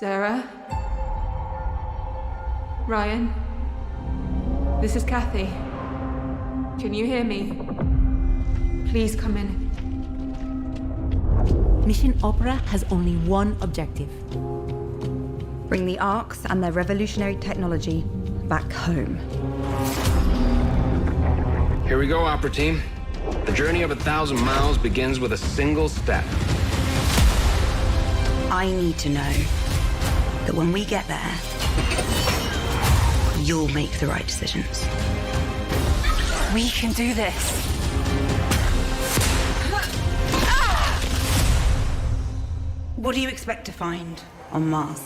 Sarah? Ryan? This is Kathy. Can you hear me? Please come in. Mission Opera has only one objective. Bring the Arks and their revolutionary technology back home. Here we go, Opera Team. The journey of 1,000 miles begins with a single step. I need to know that when we get there, you'll make the right decisions. We can do this. What do you expect to find on Mars?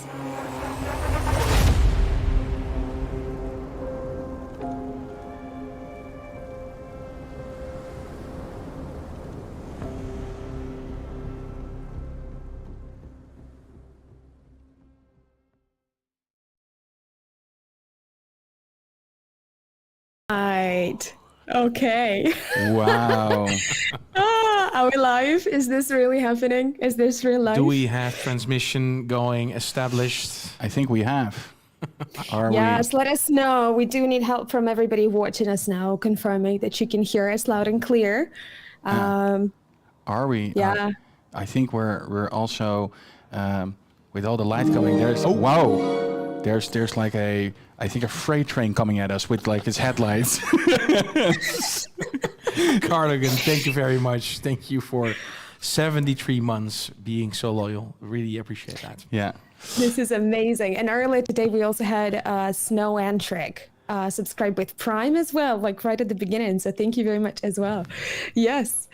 Right. Okay. Wow. Are we live? Is this really happening? Is this real life? Do we have transmission going established? I think we have. Are Yes, let us know. We do need help from everybody watching us now, confirming that you can hear us loud and clear. Are we? Yeah. I think we're also with all the light coming. There's wow. There's like a freight train coming at us with like its headlights. Cardigan, thank you very much. Thank you for 73 months being so loyal. Really appreciate that. Yeah. This is amazing. And earlier today, we also had Snow and Trick subscribe with Prime as well, like right at the beginning. So thank you very much as well. Yes.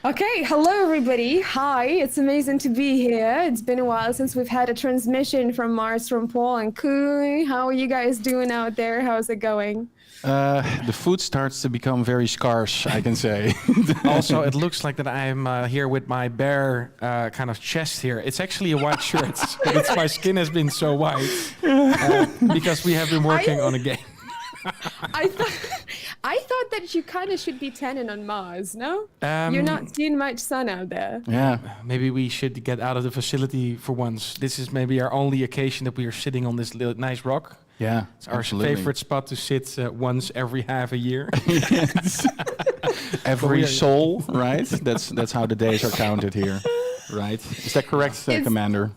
Okay, hello everybody. Hi, it's amazing to be here. It's been a while since we've had a transmission from Mars from Paul and Koen. How are you guys doing out there? How's it going? The food starts to become very scarce, I can say. Also, it looks like that I'm here with my bare kind of chest here. It's actually a white shirt. My skin has been so white because we have been working on a game. I thought that you kind of should be tanning on Mars, no? You're not seeing much sun out there. Yeah. Maybe we should get out of the facility for once. This is maybe our only occasion that we are sitting on this little nice rock. Yeah, it's our favorite spot to sit once every half a year. Every soul, right? That's how the days are counted here, right? Is that correct, Commander?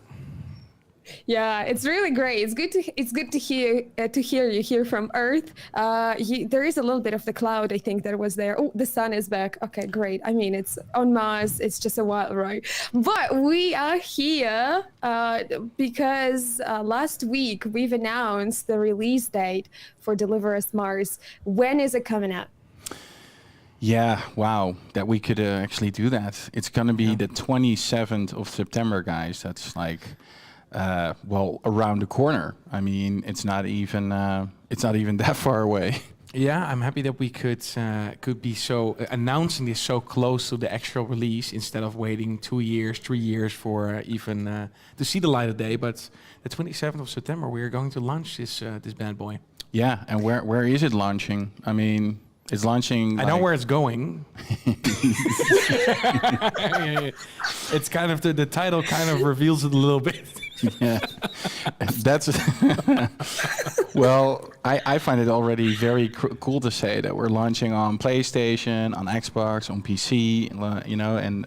Yeah, it's really great. It's good to hear you here from Earth. There is a little bit of the cloud, I think, that was there. Oh, the sun is back. Okay, great. I mean, it's on Mars. It's just a while, right? But we are here because last week we've announced the release date for Deliver Us Mars. When is it coming out? Yeah, wow, that we could actually do that. It's going to be the 27th of September, guys. That's like... well, around the corner. I mean, it's not even that far away. Yeah, I'm happy that we could be so announcing this so close to the actual release instead of waiting 2 years, 3 years for even to see the light of day. But the 27th of September, we are going to launch this bad boy. Yeah, and where is it launching? I mean, it's launching. I know where it's going. It's kind of the title kind of reveals it a little bit. Yeah, that's well. I find it already very cool to say that we're launching on PlayStation, on Xbox, on PC, you know, and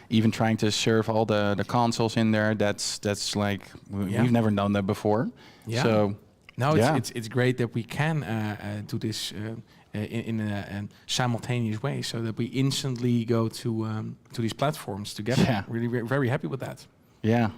even trying to serve all the consoles in there. That's like we've never done that before. Yeah. So no, it's great that we can do this in a simultaneous way, so that we instantly go to these platforms together. Yeah. Really, very happy with that. Yeah.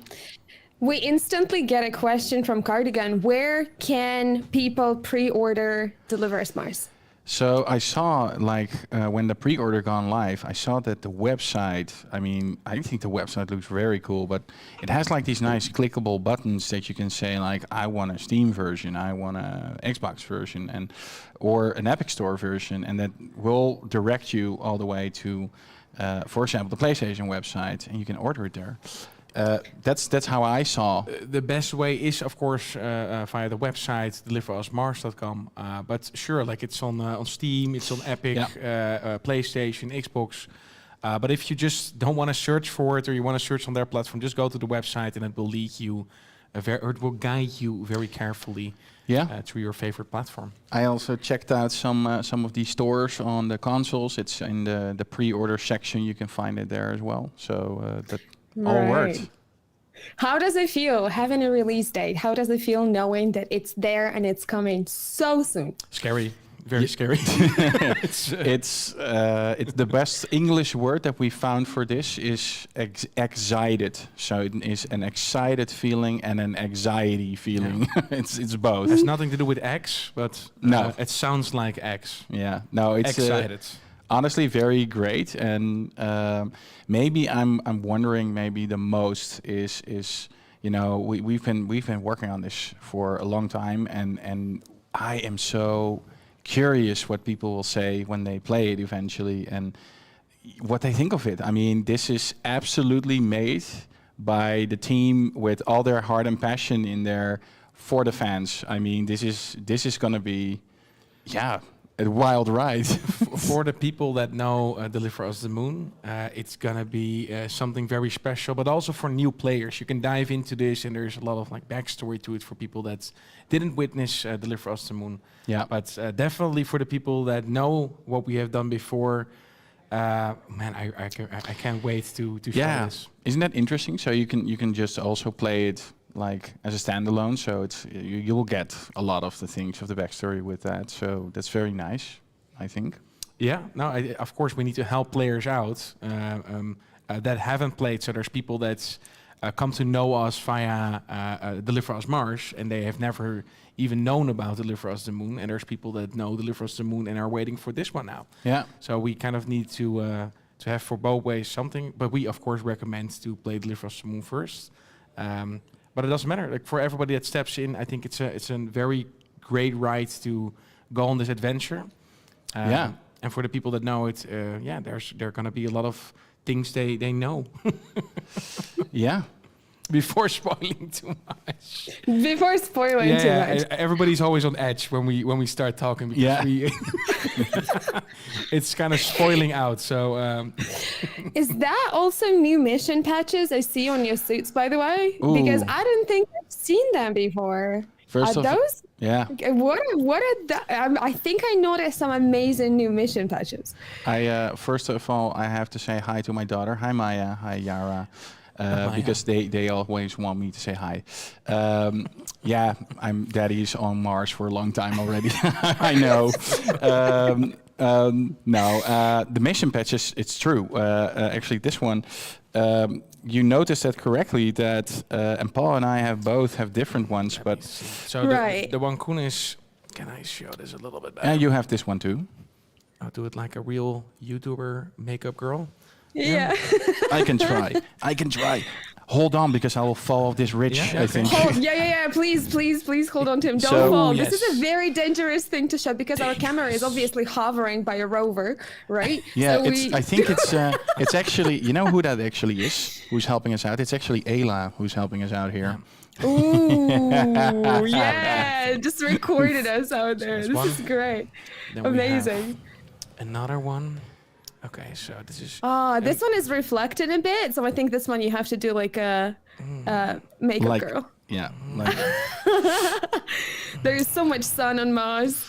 We instantly get a question from Cardigan. Where can people pre-order Deliver Us Mars? So I saw, like, when the pre-order gone live, I saw that the website, I mean, I think the website looks very cool, but it has like these nice clickable buttons that you can say, like, I want a Steam version, I want a Xbox version, or an Epic Store version, and that will direct you all the way to, for example, the PlayStation website, and you can order it there. That's how I saw. The best way is, of course, via the website deliverusmars.com. But sure, like it's on Steam, it's on Epic, PlayStation, Xbox. But if you just don't want to search for it, or you want to search on their platform, just go to the website and it will lead you it will guide you very carefully through your favorite platform. I also checked out some of these stores on the consoles. It's in the pre-order section. You can find it there as well. So that all worked. How does it feel having a release date? How does it feel knowing that it's there and it's coming so soon? Scary. Very scary. It's the best English word that we found for this is excited. So it is an excited feeling and an anxiety feeling. Yeah. It's both. It has nothing to do with X, but no, it sounds like X. Yeah, no, it's excited. Honestly, very great. And maybe I'm wondering maybe the most is we've been working on this for a long time, and I am so curious what people will say when they play it eventually and what they think of it. I mean, this is absolutely made by the team with all their heart and passion in there for the fans. I mean, this is going to be, a wild ride. For the people that know Deliver Us the Moon, it's going to be something very special, but also for new players. You can dive into this, and there's a lot of backstory to it for people that didn't witness Deliver Us the Moon. Yeah. But definitely for the people that know what we have done before, man, I can't wait to show this. Isn't that interesting? So you can just also play it as a standalone, so it's you will get a lot of the things of the backstory with that. So that's very nice, I think. Yeah, no, of course we need to help players out that haven't played. So there's people that come to know us via Deliver Us Mars, and they have never even known about Deliver Us the Moon. And there's people that know Deliver Us the Moon and are waiting for this one now. Yeah. So we kind of need to have for both ways something, but we of course recommend to play Deliver Us the Moon first. But it doesn't matter. For everybody that steps in, I think it's a very great ride to go on this adventure. And for the people that know it, there are going to be a lot of things they know. Yeah. Before spoiling too much. Before spoiling too much. Everybody's always on edge when we start talking because it's kind of spoiling out. So is that also new mission patches I see on your suits, by the way? Ooh. Because I didn't think I've seen them before. First are those? Yeah. What are I think I noticed some amazing new mission patches. First of all, I have to say hi to my daughter. Hi Maya. Hi Yara. Because they always want me to say hi. I'm daddy's on Mars for a long time already. I know. The mission patches, it's true. Actually, this one, you noticed that correctly that, and Paul and I both have different ones, but... So the one Koen is, can I show this a little bit better? And you have this one too. I'll do it like a real YouTuber makeup girl. Yeah. I can try. Hold on, because I will fall off this ridge, I think. Please hold on to him. Don't fall. Yes. This is a very dangerous thing to shot because our camera is obviously hovering by a rover, right? Yeah, so I think it's actually, you know who that actually is, who's helping us out? It's actually Ayla who's helping us out here. Ooh, yeah, just recorded us out there. This is great. Then amazing. Another one. Okay, so this is... this one is reflected a bit, so I think this one you have to do like a makeup girl. Yeah. There is so much sun on Mars.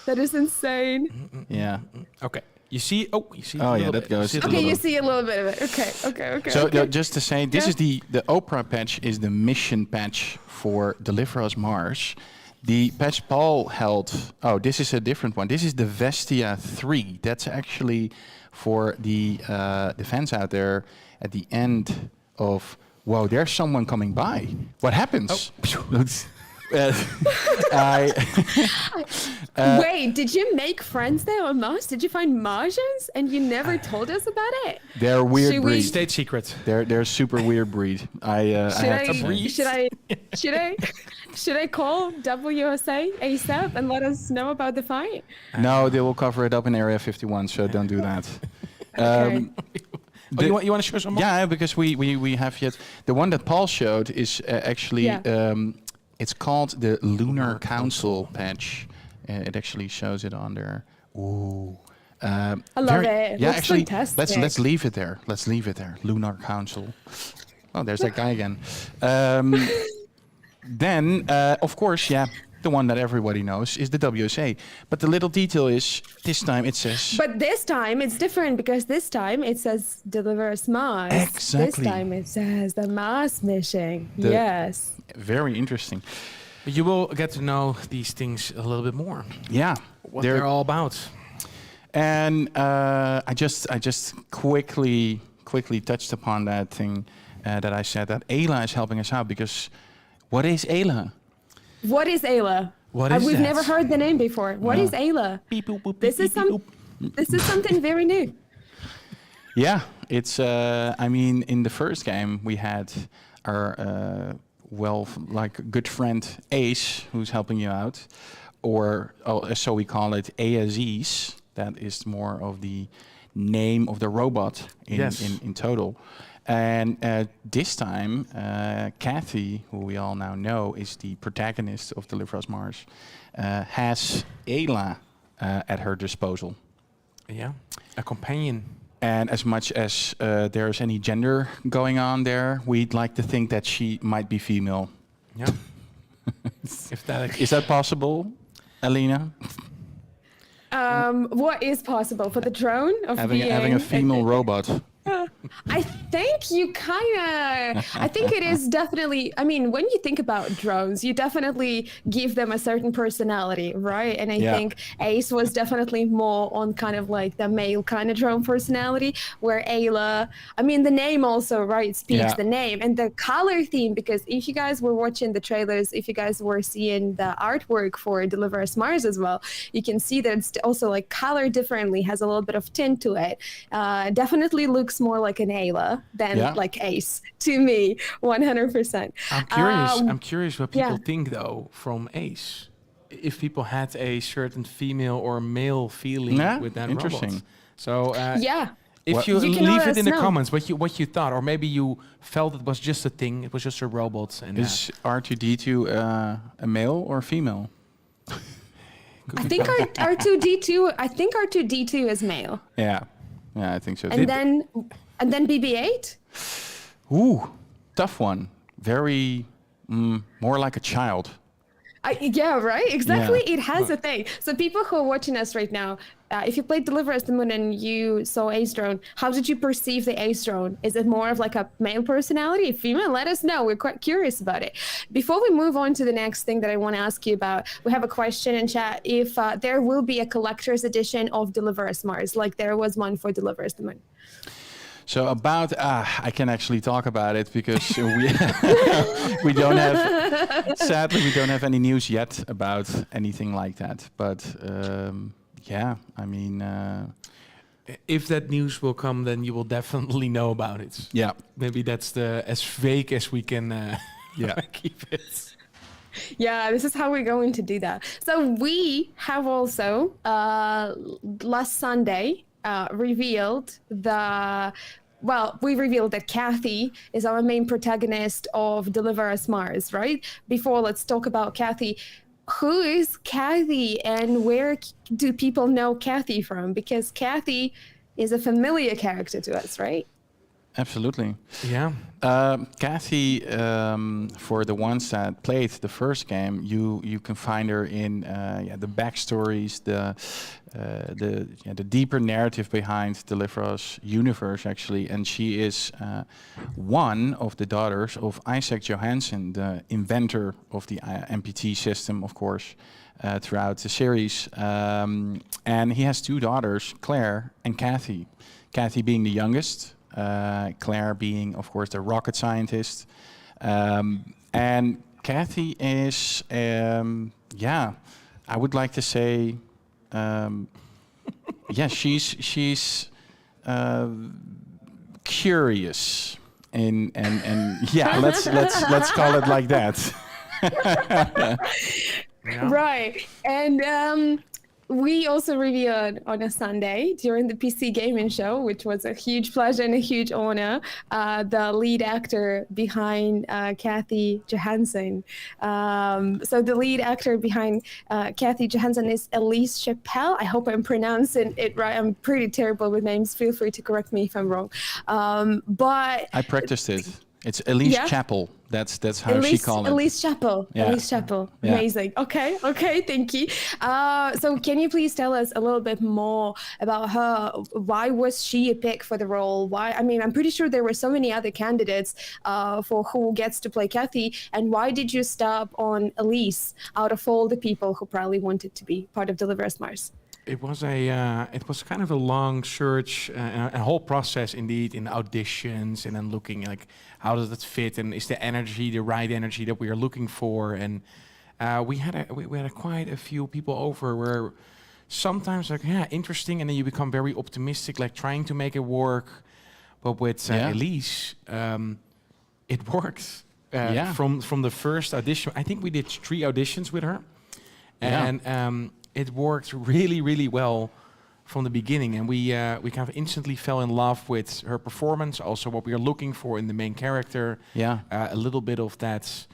That is insane. Yeah. Okay. You see... Oh, yeah, that goes... Okay, you see a little bit of it. Okay. So just to say, this is the Oprah patch is the mission patch for Deliver Us Mars. The patch Paul held... Oh, this is a different one. This is the Vestia 3. That's actually... for the fans out there at the end of, whoa, there's someone coming by. What happens? Wait, did you make friends there on Mars? Did you find Martians and you never told us about it? They're weird breed. State secret. They're super weird breed. Should I call WSA ASAP and let us know about the fight? No, they will cover it up in Area 51, so don't do that. Okay. You want to show some more? Yeah, because we have yet... The one that Paul showed is actually... it's called the Lunar Council patch. It actually shows it on there. Ooh. I love it. Yeah, looks actually, fantastic. let's leave it there. Lunar Council. Oh, there's that guy again. Then, of course, the one that everybody knows is the WSA. But the little detail is, this time it says... But this time it's different because this time it says deliver us Mars. Exactly. This time it says the Mars mission. The- Yes. Very interesting. But you will get to know these things a little bit more. Yeah. What they're all about. And I just quickly touched upon that thing that I said, that Ayla is helping us out, because what is Ayla? What is Ayla? What is We've that? never heard the name before. What is Ayla? Beep, boop, boop, This beep, is beep, some. boop. This is something very new. Yeah, it's. I mean, in the first game we had our good friend Ace, who's helping you out, or so we call it Ellise. That is more of the name of the robot in total. And this time, Kathy, who we all now know is the protagonist of Deliver Us Mars, has Ayla at her disposal. Yeah, a companion. And as much as there's any gender going on there, we'd like to think that she might be female. Yeah. If that Is that possible, Alina? What is possible for the drone of Having a female robot. I think you I think it is definitely, I mean, when you think about drones, you definitely give them a certain personality, right? And I think Ace was definitely more on kind of like the male kind of drone personality, where Ayla, I mean, the name also, right, speaks the name and the color theme, because if you guys were watching the trailers, if you guys were seeing the artwork for Deliver Us Mars as well, you can see that it's also like color differently, has a little bit of tint to it. Definitely looks more like an Ayla than like Ace to me, 100%. I'm curious what people think though from Ace. If people had a certain female or male feeling with that interesting. robot. So if you can leave let it us in the know. comments what you thought, or maybe you felt it was just a thing, it was just a robot. And Is R2D2 a male or female? I think R2D2. I think R2D2 is male, Yeah, I think so. and then BB-8. Ooh, tough one. Very more like a child. Yeah, right. Exactly. Yeah. It has a thing. So people who are watching us right now, if you played Deliver Us the Moon and you saw Ace Drone, how did you perceive the Ace Drone? Is it more of like a male personality, female? Let us know. We're quite curious about it. Before we move on to the next thing that I want to ask you about, we have a question in chat. If there will be a collector's edition of Deliver Us Mars, like there was one for Deliver Us the Moon. So about, I can actually talk about it because we don't have, sadly, we don't have any news yet about anything like that. But I mean... if that news will come, then you will definitely know about it. Yeah. Maybe that's as vague as we can keep it. Yeah, this is how we're going to do that. So we have also, last Sunday, revealed we revealed that Kathy is our main protagonist of Deliver Us Mars, right? Before, let's talk about Kathy. Who is Kathy and where do people know Kathy from? Because Kathy is a familiar character to us, right? Absolutely. Yeah. Kathy, for the ones that played the first game, you can find her in the backstories, the deeper narrative behind Deliver Us universe, actually, and she is one of the daughters of Isaac Johansson, the inventor of the MPT system, of course, throughout the series. And he has two daughters, Claire and Kathy. Kathy being the youngest. Claire being, of course, the rocket scientist. And Kathy is, I would like to say, she's curious. And let's call it like that. Right. And we also revealed on a Sunday during the PC Gaming Show, which was a huge pleasure and a huge honor, the lead actor behind Kathy Johansson. So the lead actor behind Kathy Johansson is Ellise Chapell. I hope I'm pronouncing it right. I'm pretty terrible with names. Feel free to correct me if I'm wrong. But I practiced it. It's Ellise Yeah. Chapell. That's how she called it. Ellise Chapell. Yeah. Ellise Chapell. Yeah. Amazing. Okay, thank you. So can you please tell us a little bit more about her? Why was she a pick for the role? Why? I mean, I'm pretty sure there were so many other candidates for who gets to play Kathy. And why did you stop on Ellise out of all the people who probably wanted to be part of Deliver Us Mars? It was kind of a long search, a whole process indeed, in auditions, and then looking like how does it fit, and is the energy the right energy that we are looking for, and we had quite a few people over where sometimes like interesting, and then you become very optimistic, like trying to make it work, but with Ellise, it worked from the first audition. I think we did 3 auditions with her, and it worked really, really well from the beginning, and we kind of instantly fell in love with her performance. Also, what we are looking for in the main character. A little bit of that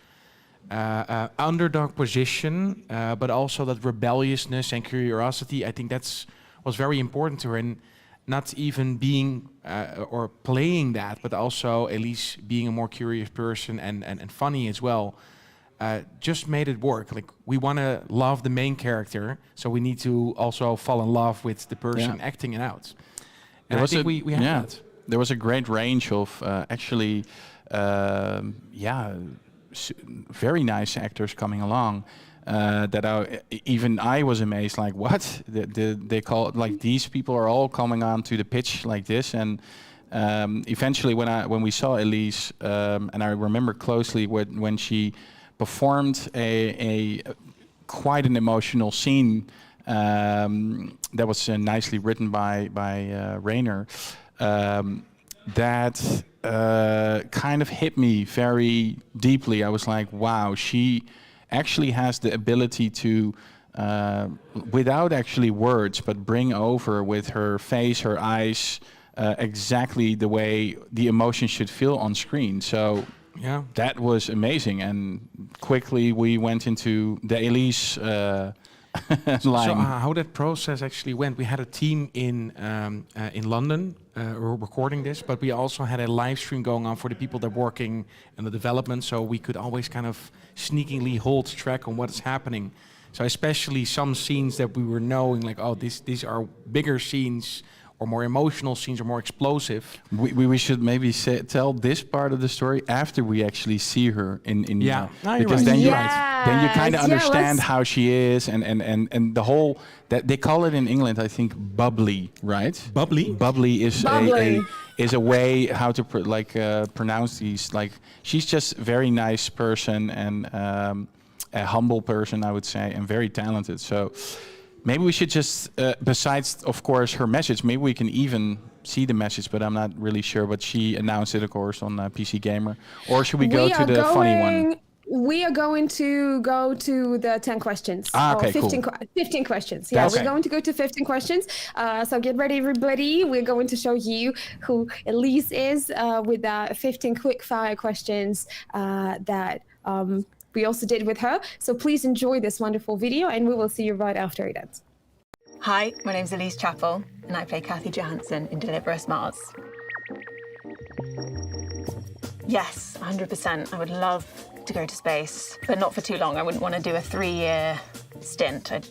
underdog position, but also that rebelliousness and curiosity. I think was very important to her, and not even being or playing that, but also Ellise being a more curious person and funny as well. Just made it work. Like, we want to love the main character, so we need to also fall in love with the person acting it out. And I think we had that. There was a great range of very nice actors coming along. That I was amazed. Like, what? They call it, like, these people are all coming on to the pitch like this, and eventually when we saw Ellise, and I remember closely when she performed a quite an emotional scene that was nicely written by Rainer. That kind of hit me very deeply. I was like, wow, she actually has the ability to, without actually words, but bring over with her face, her eyes, exactly the way the emotion should feel on screen. So that was amazing, and quickly we went into the Ellise line. So how that process actually went, we had a team in London recording this, but we also had a live stream going on for the people that are working in the development, so we could always kind of sneakily hold track on what is happening. So especially some scenes that we were knowing, like, oh, these are bigger scenes, or more emotional scenes, or more explosive. We should maybe tell this part of the story after we actually see her in because then you kind of understand how she is, and the whole, that they call it in England, I think, bubbly, right? Bubbly is a way how to pronounce these. Like, she's just a very nice person, and a humble person, I would say, and very talented. So maybe we should just, besides, of course, her message, maybe we can even see the message, but I'm not really sure. But she announced it, of course, on PC Gamer. Or should we go to the funny one? We are going to go to the 10 questions. Okay, 15, cool. 15 questions. Yeah, we're going to go to 15 questions. So get ready, everybody. We're going to show you who Ellise is with 15 quick fire questions that we also did with her. So please enjoy this wonderful video, and we will see you right after it ends. Hi, my name's Ellise Chapell, and I play Kathy Johansson in Deliver Us Mars. Yes, 100%. I would love to go to space, but not for too long. I wouldn't want to do a 3-year stint. I'd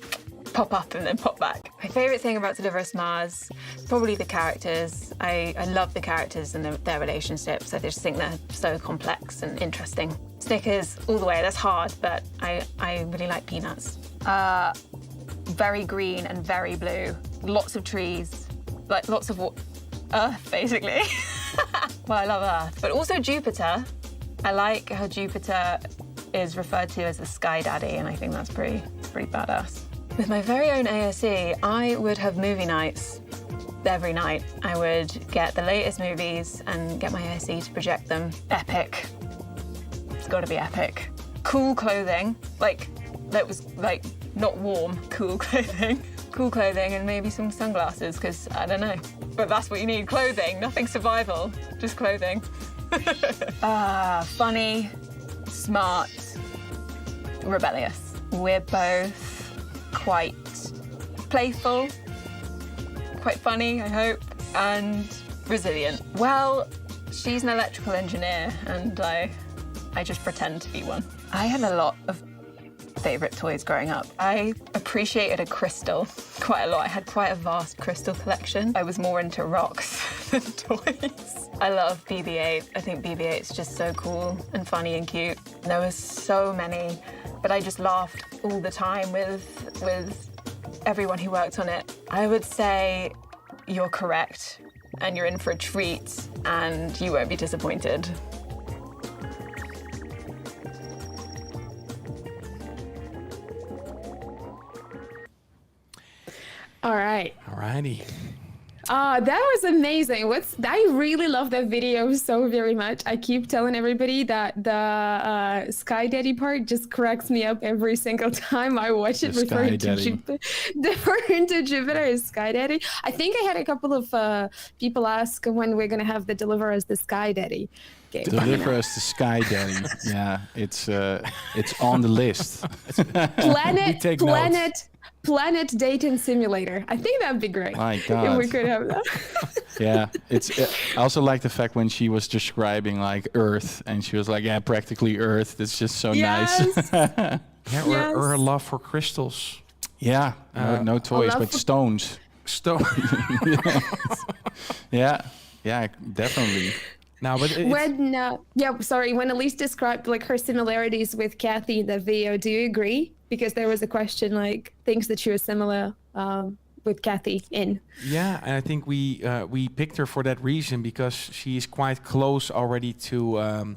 pop up and then pop back. My favourite thing about Deliver Us Mars, probably the characters. I love the characters and their relationships. I just think they're so complex and interesting. Snickers all the way, that's hard, but I really like peanuts. Very green and very blue. Lots of trees, like lots of Earth, basically. Well, I love Earth. But also Jupiter. I like how Jupiter is referred to as the Sky Daddy, and I think that's pretty badass. With my very own ASE, I would have movie nights every night. I would get the latest movies and get my ASE to project them. Epic. It's got to be epic. Cool clothing, that was not warm, cool clothing. Cool clothing and maybe some sunglasses, because I don't know. But that's what you need, clothing, nothing survival, just clothing. Funny, smart, rebellious. We're both quite playful, quite funny, I hope, and resilient. Well, She's an electrical engineer, and I just pretend to be one. I had a lot of favorite toys growing up. I appreciated a crystal quite a lot. I had quite a vast crystal collection. I was more into rocks than toys. I love BB-8. I think BB-8's just so cool and funny and cute. There was so many, but I just laughed all the time with everyone who worked on it. I would say you're correct, and you're in for a treat, and you won't be disappointed. All right. Alrighty. That was amazing. I really love that video so very much. I keep telling everybody that the Sky Daddy part just cracks me up every single time I watch it. Referring to Jupiter as Sky Daddy. I think I had a couple of people ask when we're gonna have the Deliver Us the Sky Daddy game. Deliver Us the Sky Daddy. Yeah, it's on the list. Planet Dating Simulator. I think that'd be great. My God. If we could have that. Yeah, I also like the fact when she was describing like Earth, and she was like, "Yeah, practically Earth." That's just so nice. Yeah, or her love for crystals. Yeah, no toys, but stones. Yeah, definitely. No, but when Ellise described like her similarities with Kathy in the video, do you agree? Because there was a question like things that she was similar with Kathy in. Yeah, and I think we picked her for that reason because she is quite close already to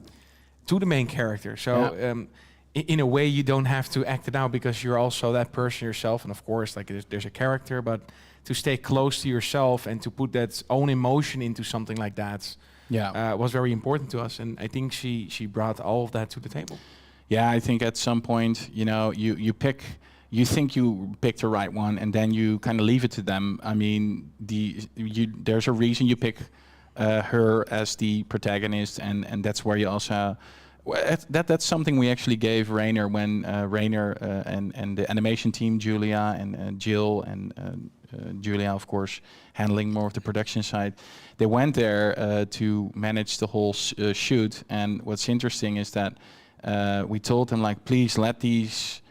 the main character. So in a way, you don't have to act it out because you're also that person yourself. And of course, like there's a character, but to stay close to yourself and to put that own emotion into something like that. Was very important to us, and I think she brought all of that to the table. Yeah, I think at some point, you think you picked the right one, and then you kind of leave it to them. I mean, there's a reason you pick her as the protagonist, and that's where you also that's something we actually gave Rainer when Rainer and the animation team, Julia and Jill and Julia, of course, handling more of the production side. They went there to manage the whole shoot, and what's interesting is that we told them, like, please let these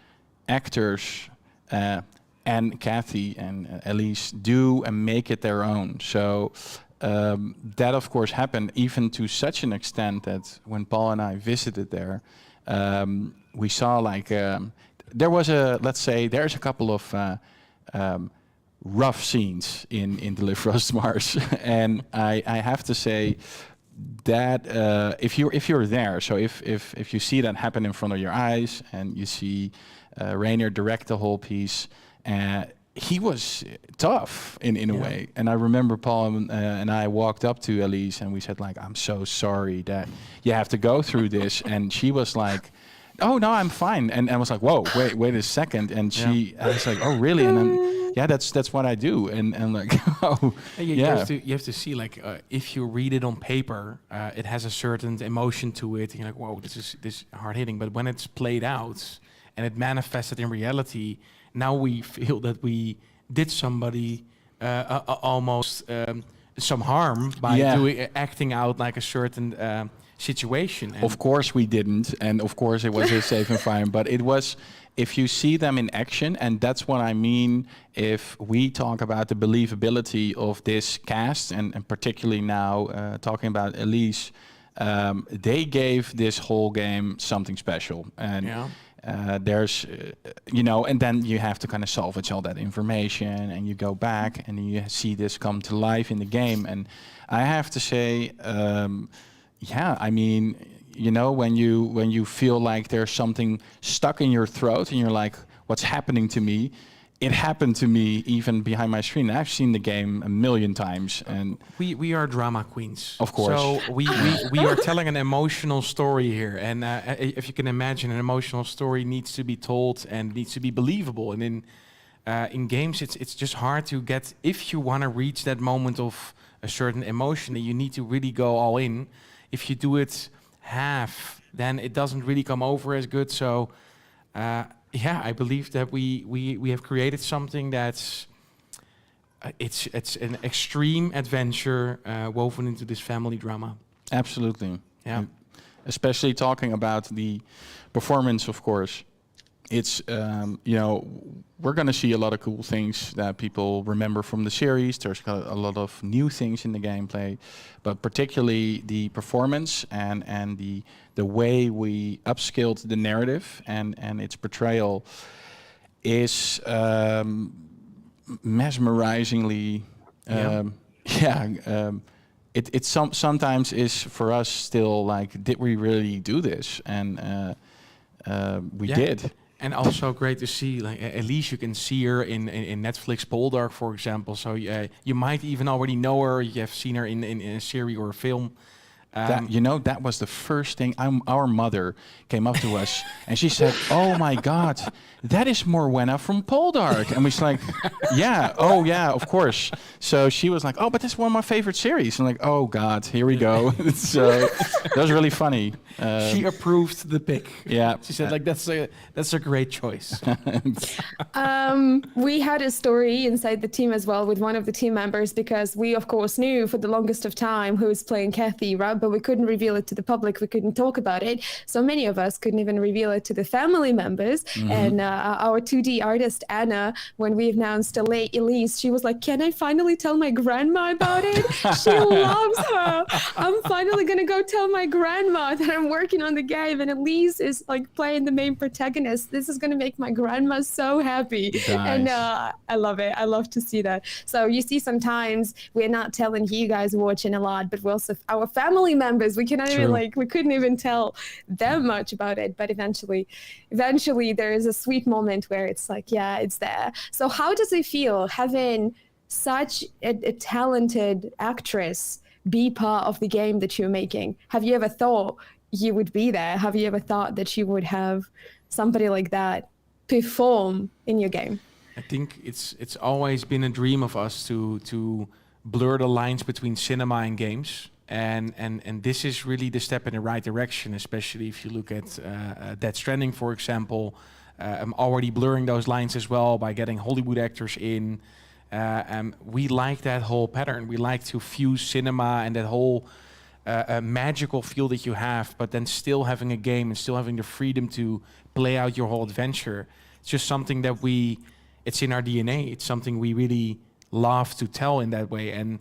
actors and Kathy and Ellise do and make it their own. So that, of course, happened even to such an extent that when Paul and I visited there, we saw like there was there's a couple of rough scenes in Deliver Us to Mars, and I have to say that if you're there, so if you see that happen in front of your eyes and you see Rainer direct the whole piece, he was tough in a way. And I remember Paul and I walked up to Ellise and we said, like, I'm so sorry that you have to go through this. And she was like, oh no, I'm fine. And I was like, whoa, wait a second. And I was like, oh really? And then, yeah, that's what I do. And like, oh, you have to see, like, if you read it on paper, it has a certain emotion to it. And you're like, whoa, this is hard hitting. But when it's played out and it manifested in reality, now we feel that we did somebody almost some harm by acting out like a certain situation. And of course we didn't, and of course it was a safe environment, but it was, if you see them in action, and that's what I mean if we talk about the believability of this cast, and particularly now talking about Ellise, they gave this whole game something special. And there's, and then you have to kind of salvage all that information, and you go back and you see this come to life in the game. And I have to say, I mean, when you feel like there's something stuck in your throat and you're like, what's happening to me? It happened to me even behind my screen. I've seen the game a million times, and we are drama queens, of course. So we are telling an emotional story here, and if you can imagine, an emotional story needs to be told and needs to be believable. And in games, it's just hard to get, if you want to reach that moment of a certain emotion, you need to really go all in. If you do it half, then it doesn't really come over as good. So. I believe that we have created something that's it's an extreme adventure woven into this family drama. Absolutely. Yeah. Especially talking about the performance, of course. It's, we're going to see a lot of cool things that people remember from the series. There's a lot of new things in the gameplay, but particularly the performance and the way we upscaled the narrative and its portrayal is mesmerizingly, it sometimes is for us still like, did we really do this? And we did. And also great to see, like at least you can see her in Netflix Poldark, for example. So you might even already know her. You have seen her in a series or a film. That was the first thing. Our mother came up to us and she said, "Oh my God, that is Morwenna from Poldark." And we was like, "Yeah, oh yeah, of course." So she was like, "Oh, but that's one of my favorite series." And like, "Oh God, here we go." So that was really funny. She approved the pick. Yeah, she said like that's a great choice. We had a story inside the team as well with one of the team members, because we of course knew for the longest of time who was playing Kathy, right? But we couldn't reveal it to the public. We couldn't talk about it. So many of us couldn't even reveal it to the family members. Mm-hmm. And our 2D artist, Anna, when we announced Ellise, she was like, "Can I finally tell my grandma about it? She loves her. I'm finally going to go tell my grandma that I'm working on the game. And Ellise is like playing the main protagonist. This is going to make my grandma so happy." Nice. And I love it. I love to see that. So you see, sometimes we're not telling you guys watching a lot, but we also, our family members, we couldn't even tell them much about it. But eventually there is a sweet moment where it's like, yeah, it's there. So how does it feel having such a talented actress be part of the game that you're making? Have you ever thought you would be there? Have you ever thought that you would have somebody like that perform in your game? I think it's always been a dream of us to blur the lines between cinema and games. And this is really the step in the right direction, especially if you look at Death Stranding, for example. I'm already blurring those lines as well by getting Hollywood actors in. We like that whole pattern. We like to fuse cinema and that whole magical feel that you have, but then still having a game and still having the freedom to play out your whole adventure. It's just something that it's in our DNA. It's something we really love to tell in that way. And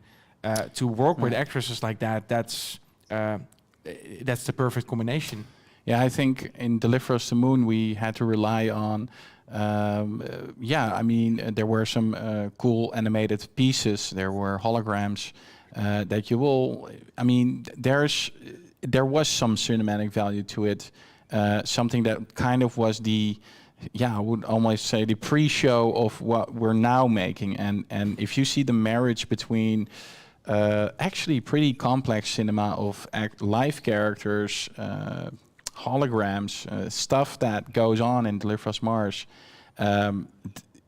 to work with actresses like that, that's the perfect combination. Yeah, I think in Deliver Us the Moon, we had to rely on, there were some cool animated pieces. There were holograms that you will, there was some cinematic value to it. Something that kind of was I would almost say the pre-show of what we're now making. And if you see the marriage between actually pretty complex cinema of live characters, holograms, stuff that goes on in Deliver Us Mars,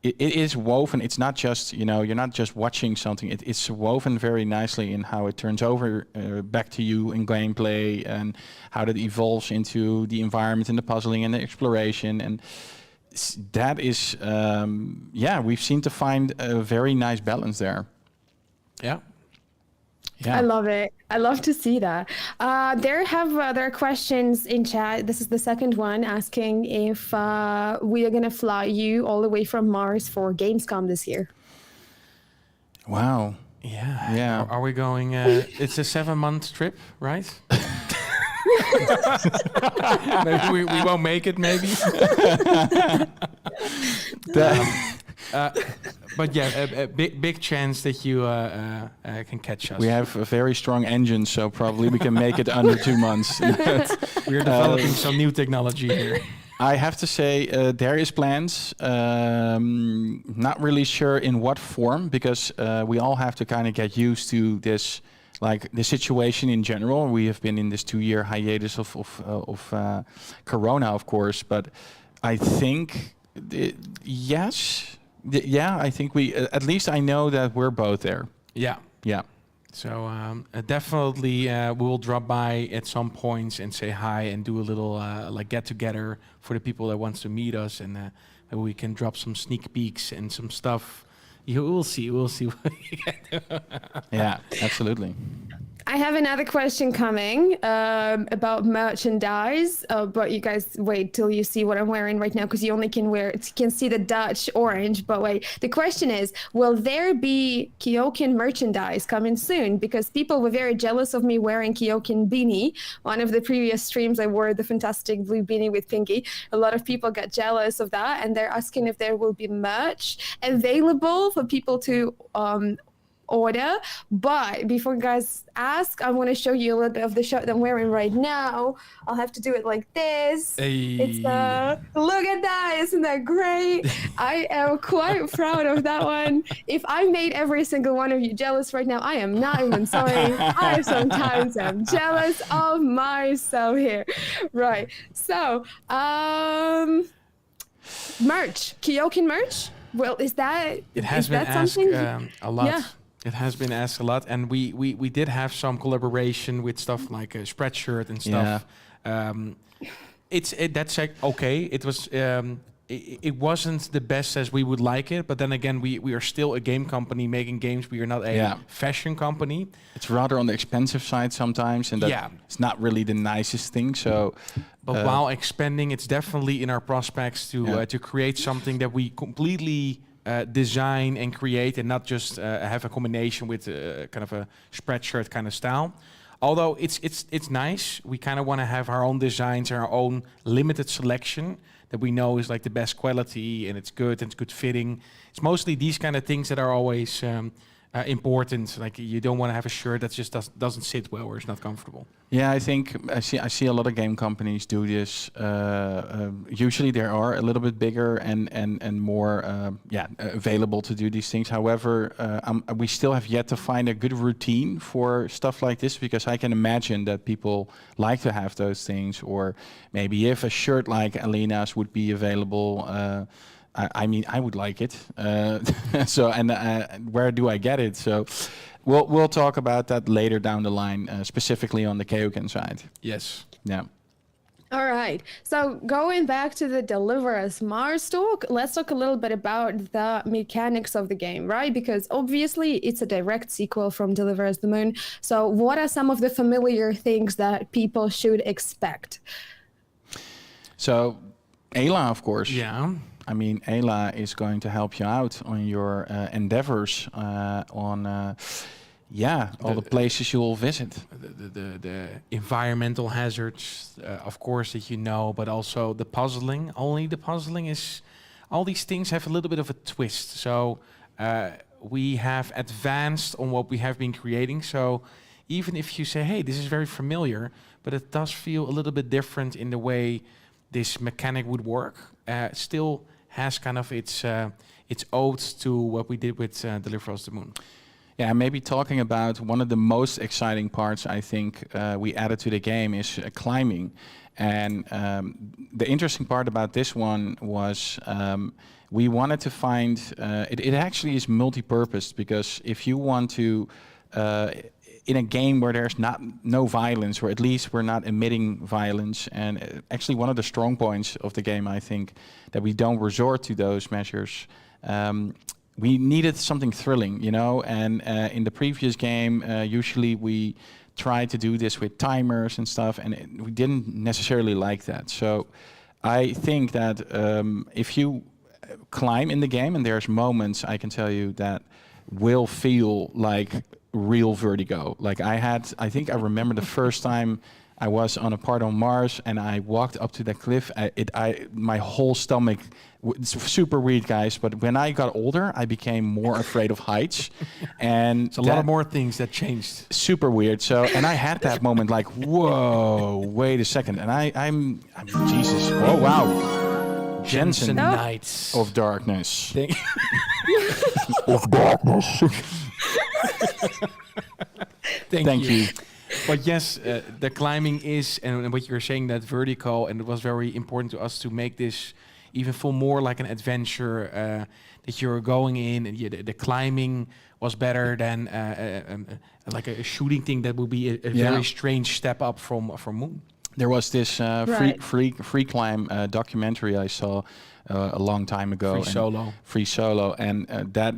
it is woven. It's not just, you're not just watching something. It's woven very nicely in how it turns over back to you in gameplay and how that evolves into the environment and the puzzling and the exploration. And that is, we've seemed to find a very nice balance there. Yeah. Yeah. I love it. I love to see that. There are questions in chat. This is the second one asking if we are going to fly you all the way from Mars for Gamescom this year. Wow. Yeah. Yeah. Are we going? It's a 7-month trip, right? Maybe we won't make it. Maybe. But yeah, a big chance that you can catch us. We have a very strong engine, so probably we can make it under 2 months. We're developing some new technology here. I have to say, there is plans. Not really sure in what form, because we all have to kind of get used to this, like the situation in general. We have been in this 2-year hiatus of Corona, of course, but I think yes. I think we, at least I know that we're both there. Yeah. Yeah. So definitely we will drop by at some points and say hi and do a little get together for the people that wants to meet us, and maybe we can drop some sneak peeks and some stuff, You will see. We'll see. Yeah, absolutely. I have another question coming about merchandise, but you guys wait till you see what I'm wearing right now because you only can see the Dutch orange. But wait, the question is, will there be KeokeN merchandise coming soon? Because people were very jealous of me wearing KeokeN beanie. One of the previous streams, I wore the fantastic blue beanie with Pinky. A lot of people got jealous of that, and they're asking if there will be merch available for people to order. But before you guys ask, I want to show you a little bit of the shirt that I'm wearing right now. I'll have to do it like this. Hey. It's look at that, isn't that great? I am quite proud of that one. If I made every single one of you jealous right now, I am not even sorry. I sometimes am jealous of myself here. Right. So merch, KeokeN merch. Well, is that It has been asked a lot. Yeah. It has been asked a lot, and we did have some collaboration with stuff like a Spreadshirt and stuff. That's like, okay. It was it wasn't the best as we would like it, but then again, we are still a game company making games. We are not a fashion company. It's rather on the expensive side sometimes, and it's not really the nicest thing. So, but while expanding, it's definitely in our prospects to create something that we completely design and create, and not just have a combination with kind of a Spreadshirt kind of style. Although it's nice, we kind of want to have our own designs and our own limited selection that we know is like the best quality and it's good and it's good fitting. It's mostly these kind of things that are always important. Like you don't want to have a shirt that just doesn't sit well or is not comfortable. Yeah, I think I see a lot of game companies do this. Usually they are a little bit bigger and more available to do these things. However, we still have yet to find a good routine for stuff like this, because I can imagine that people like to have those things, or maybe if a shirt like Alina's would be available. I mean, I would like it. Where do I get it? So we'll talk about that later down the line, specifically on the KeokeN side. Yes. Yeah. All right. So going back to the Deliver Us Mars talk, let's talk a little bit about the mechanics of the game, right? Because obviously it's a direct sequel from Deliver Us the Moon. So what are some of the familiar things that people should expect? So Ayla, of course. Yeah. I mean, Ayla is going to help you out on your endeavors on all the places you will visit. The environmental hazards, of course, that you know, but also the puzzling. Only the puzzling is, all these things have a little bit of a twist. So we have advanced on what we have been creating. So even if you say, hey, this is very familiar, but it does feel a little bit different in the way this mechanic would work, still has kind of its ode to what we did with Deliver Us the Moon. Yeah, maybe talking about one of the most exciting parts I think we added to the game is climbing. And the interesting part about this one was we wanted to find, it actually is multi-purpose, because if you want to, in a game where there's no violence, or at least we're not emitting violence, and actually one of the strong points of the game, I think, that we don't resort to those measures. We needed something thrilling, you know, and in the previous game, usually we tried to do this with timers and stuff, and we didn't necessarily like that. So I think that if you climb in the game, and there's moments, I can tell you, that will feel like real vertigo. Like I think I remember the first time I was on a part on Mars and I walked up to that cliff, my whole stomach, it's super weird, guys, but when I got older, I became more afraid of heights. And it's a lot of more things that changed. Super weird. So, and I had that moment like, whoa, wait a second. And I'm Jesus. Oh, wow. Jensen Knights of Darkness. Of Darkness. Thank you. But yes, the climbing is, and what you're saying, that vertical, and it was very important to us to make this even feel more like an adventure, that you're going in, and the climbing was better than like a shooting thing that would be a very strange step up from Moon. There was this free climb documentary I saw a long time ago. Free Solo, and that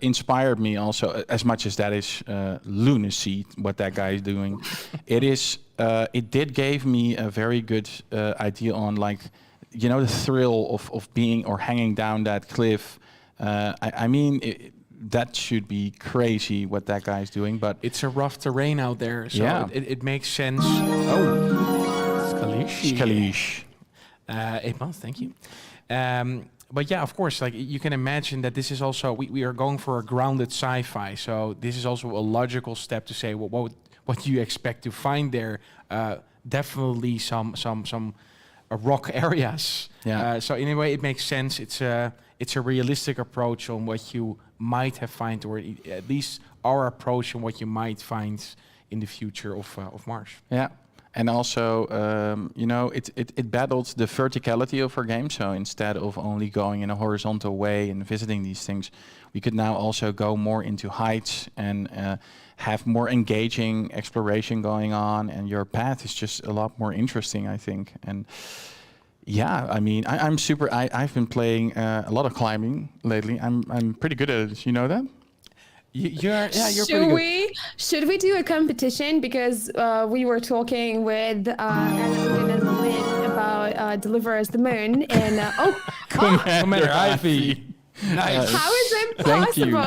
inspired me also. As much as that is lunacy, what that guy is doing, it did give me a very good idea on, like, you know, the thrill of being or hanging down that cliff. I mean. That should be crazy what that guy is doing, but it's a rough terrain out there, so it makes sense. Skalish. 8 months, thank you. But yeah, of course, like you can imagine that this is also we are going for a grounded sci-fi, so this is also a logical step to say what you expect to find there. Definitely some rock areas. Yeah. So in a way, it makes sense. It's a realistic approach on what you might have find, or at least our approach on what you might find in the future of Mars. Yeah, and also you know, it battled the verticality of our game. So instead of only going in a horizontal way and visiting these things, we could now also go more into heights and have more engaging exploration going on. And your path is just a lot more interesting, I think. And yeah, I mean, I'm super. I've been playing a lot of climbing lately. I'm pretty good at it. You know that? You're pretty good. Should we do a competition? Because we were talking with Ellen and Malin about Deliver Us the Moon, and Commander Ivy. Nice. How is it possible?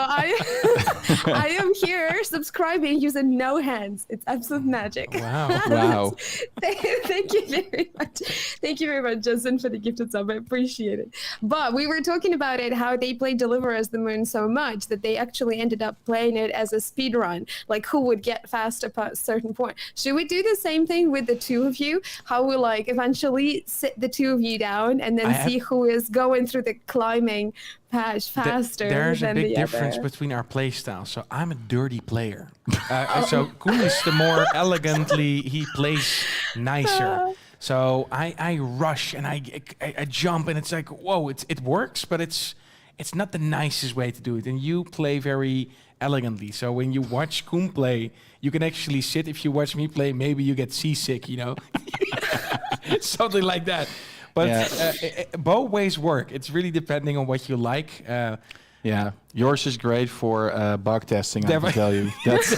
I am here subscribing using no hands. It's absolute magic. Wow. Thank you very much. Thank you very much, Justin, for the gifted sub. I appreciate it. But we were talking about it, how they played Deliver Us the Moon so much that they actually ended up playing it as a speed run, like who would get fast at a certain point. Should we do the same thing with the two of you? How we like eventually sit the two of you down and then see who is going through the climbing patch faster. There's than a big the difference other. between our play styles. So I'm a dirty player. So Koen is the more elegantly, he plays nicer. So I rush and I jump, and it's like, whoa, it works, but it's not the nicest way to do it. And you play very elegantly. So when you watch Koen play, you can actually sit. If you watch me play, maybe you get seasick, you know, something like that. But both ways work. It's really depending on what you like. Yeah, yours is great for bug testing, I can tell you. That's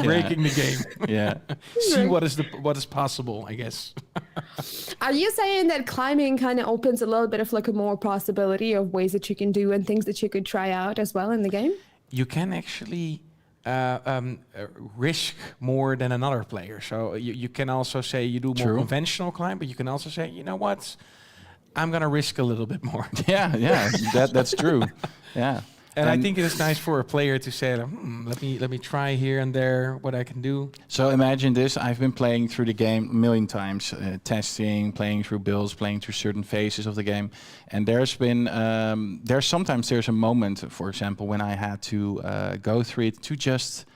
breaking the game. Yeah. See what is possible, I guess. Are you saying that climbing kind of opens a little bit of like a more possibility of ways that you can do and things that you could try out as well in the game? You can actually risk more than another player. So you can also say you do more conventional climb, but you can also say, you know what, I'm gonna risk a little bit more. Yeah, that's true. Yeah. And I think it is nice for a player to say, let me try here and there what I can do. So imagine this: I've been playing through the game a million times, testing, playing through builds, playing through certain phases of the game, and there's been sometimes there's a moment, for example, when I had to go through it to just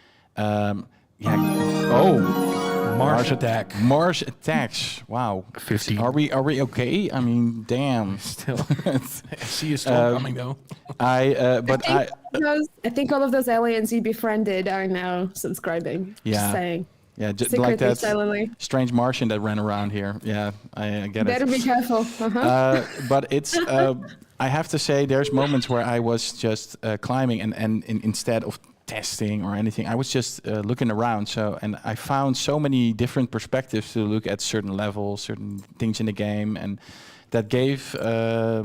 Mars attack. Mars attacks. Wow. 15. Are we okay? I mean, damn. Still. I see you still coming though. I think all of those aliens you befriended are now subscribing. Yeah. Just saying. Yeah, just secretly, like that silently. strange Martian that ran around here. Yeah, I get Better it. be careful. But it's. I have to say, there's moments where I was just climbing, and instead of testing or anything, I was just looking around. And I found so many different perspectives to look at certain levels, certain things in the game, and that gave that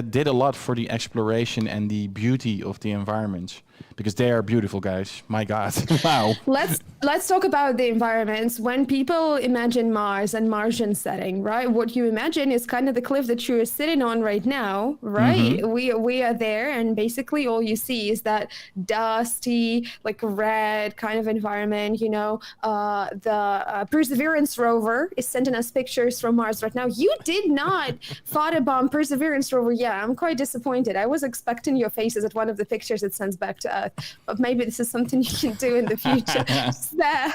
did a lot for the exploration and the beauty of the environments, because they are beautiful, guys. My God. Wow. Let's talk about the environments. When people imagine Mars and Martian setting, right? What you imagine is kind of the cliff that you're sitting on right now, right? Mm-hmm. We are there, and basically all you see is that dusty, like red kind of environment. You know, the Perseverance rover is sending us pictures from Mars right now. You did not photobomb Perseverance rover. Yeah, I'm quite disappointed. I was expecting your faces at one of the pictures it sends back to Earth, but maybe this is something you can do in the future. There,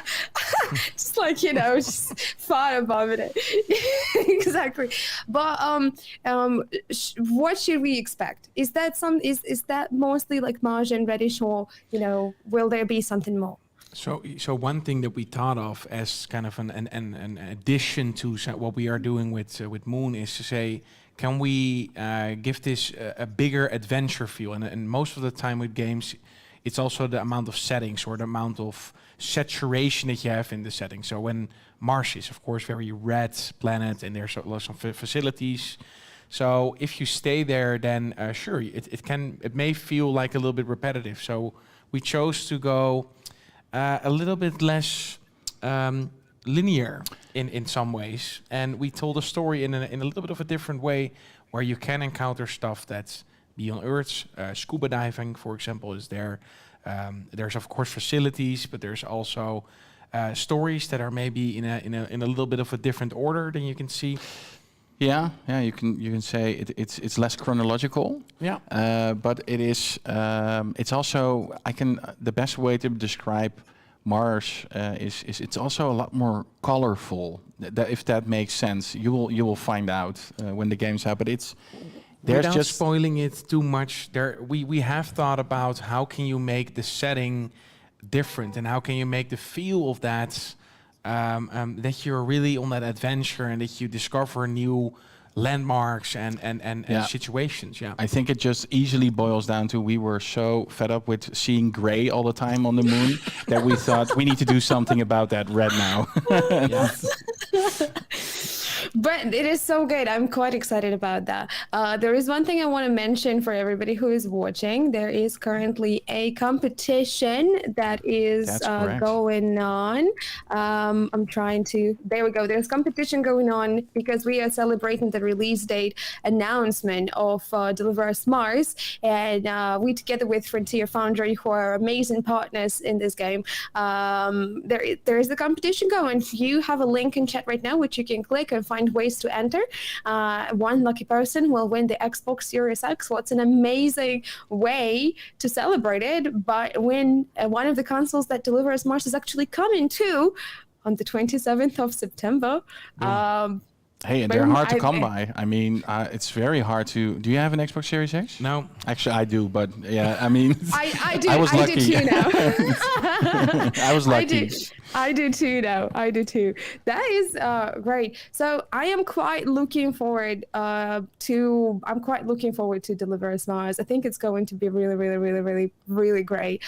just like, you know, just photobomb it. Exactly. But what should we expect? Is that is that mostly like Martian reddish, or, you know, will there be something more? So one thing that we thought of as kind of an addition to what we are doing with Moon is to say, can we give this a bigger adventure feel? And most of the time with games, it's also the amount of settings or the amount of saturation that you have in the setting. So when Mars is, of course, very red planet, and there's lots of facilities. So if you stay there, then sure, it may feel like a little bit repetitive. So we chose to go a little bit less linear in some ways, and we told a story in a little bit of a different way, where you can encounter stuff that's beyond Earth. Scuba diving, for example, is there. There's of course facilities, but there's also stories that are maybe in a little bit of a different order than you can see. Yeah, you can say it's less chronological. Yeah. But it is. It's also the best way to describe Mars is it's also a lot more colorful. If that makes sense, you will find out when the game's out. But there's without just spoiling it too much. We have thought about how can you make the setting different, and how can you make the feel of that. That you're really on that adventure, and that you discover new landmarks and situations. Yeah, I think it just easily boils down to we were so fed up with seeing gray all the time on the moon that we thought we need to do something about that red now. But it is so good. I'm quite excited about that. There is one thing I want to mention for everybody who is watching. There is currently a competition that is going on. There we go. There's competition going on because we are celebrating the release date announcement of Deliver Us Mars. And we, together with Frontier Foundry, who are amazing partners in this game, there is the competition going. You have a link in chat right now, which you can click and find ways to enter. One lucky person will win the Xbox Series X. What's an amazing way to celebrate it, but when one of the consoles that Deliver Us Mars is actually coming to on the 27th of September. Hey, and they're hard to come by. I mean, it's very hard to. Do you have an Xbox Series X? No, actually, I do. But yeah, I mean, I do. I was lucky. I do too now. I was lucky. I do too now. I do too. That is great. So I am quite looking forward to Deliver Us Mars. I think it's going to be really, really, really, really, really great.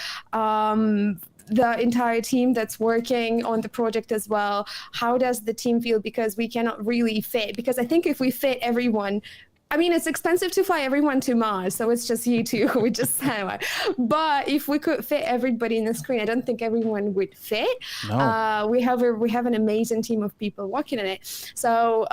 The entire team that's working on the project as well. How does the team feel? Because we cannot really fit. Because I think if we fit everyone, I mean, it's expensive to fly everyone to Mars, so it's just you two who would just say. But if we could fit everybody in the screen, I don't think everyone would fit. No. We have an amazing team of people working on it. So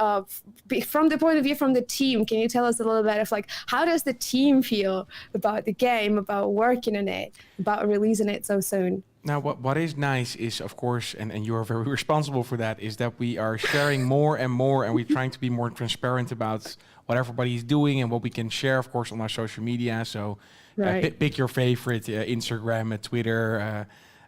from the point of view from the team, can you tell us a little bit of how does the team feel about the game, about working on it, about releasing it so soon? Now, what is nice is, of course, and you are very responsible for that, is that we are sharing more and more, and we're trying to be more transparent about what everybody is doing and what we can share, of course, on our social media. So pick your favorite, Instagram, Twitter,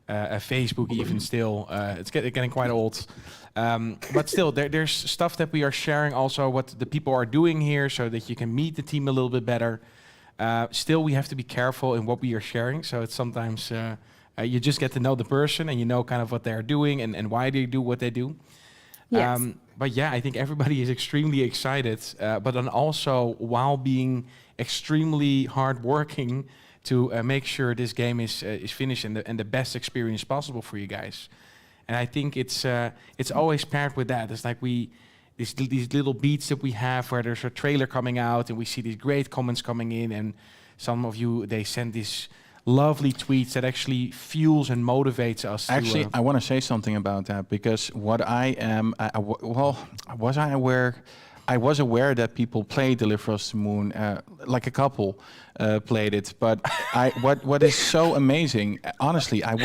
Facebook even still. It's getting quite old. But still, there's stuff that we are sharing also, what the people are doing here, so that you can meet the team a little bit better. Still, we have to be careful in what we are sharing. So it's sometimes... you just get to know the person, and you know kind of what they're doing and why they do what they do. Yes. But yeah, I think everybody is extremely excited, but then also while being extremely hardworking to make sure this game is finished and the best experience possible for you guys. And I think it's always paired with that. It's like these little beats that we have where there's a trailer coming out and we see these great comments coming in, and some of you, they send these lovely tweets that actually fuels and motivates us. Actually, I want to say something about that, because what was I aware? I was aware that people played Deliver Us the Moon, like a couple played it. But what is so amazing? Honestly, I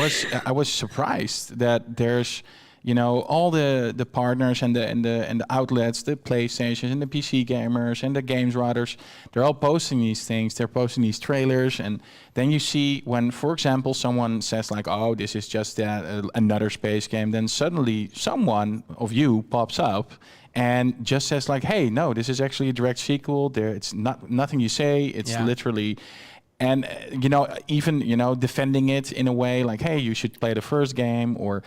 was surprised that there's, all the partners and the outlets, the PlayStations and the PC gamers and the games writers, they're all posting these things. They're posting these trailers, and then you see when, for example, someone says "Oh, this is just another space game," then suddenly someone of you pops up and just says "Hey, no, this is actually a direct sequel. It's not nothing you say. It's literally." And even defending it in a way like, hey, you should play the first game. Or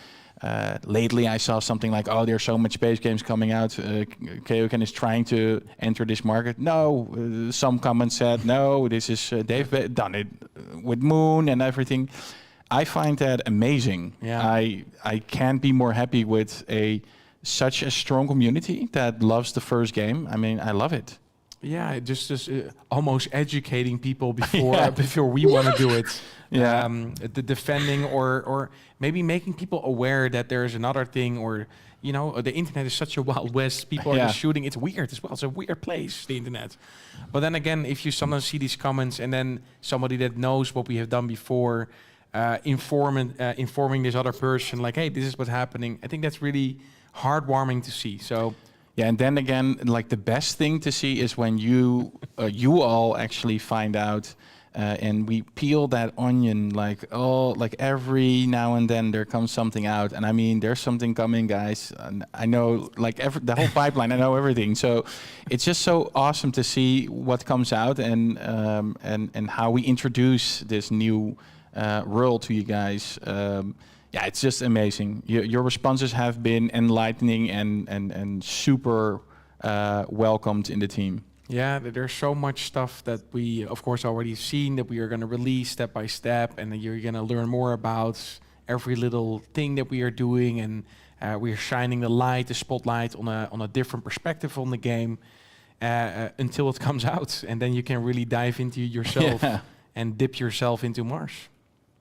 lately I saw something like, oh, there's so much space games coming out. KeokeN is trying to enter this market. No, some comments said no. This is they've done it with Moon and everything. I find that amazing. Yeah. I can't be more happy with such a strong community that loves the first game. I mean, I love it. Yeah, just almost educating people before we want to do it. Yeah. The defending or maybe making people aware that there's another thing, or the internet is such a wild west. People are just shooting. It's weird as well. It's a weird place, the internet. But then again, if you sometimes see these comments and then somebody that knows what we have done before, informing this other person like, hey, this is what's happening. I think that's really heartwarming to see. So. Yeah, and then again, like the best thing to see is when you all actually find out, and we peel that onion like every now and then there comes something out, and I mean there's something coming, guys. And I know like the whole pipeline. I know everything, so it's just so awesome to see what comes out and how we introduce this new world to you guys. Yeah, it's just amazing. Your responses have been enlightening and super welcomed in the team. Yeah, there's so much stuff that we, of course, already seen that we are going to release step by step, and then you're going to learn more about every little thing that we are doing, and we are shining the spotlight on a different perspective on the game until it comes out, and then you can really dive into yourself and dip yourself into Mars.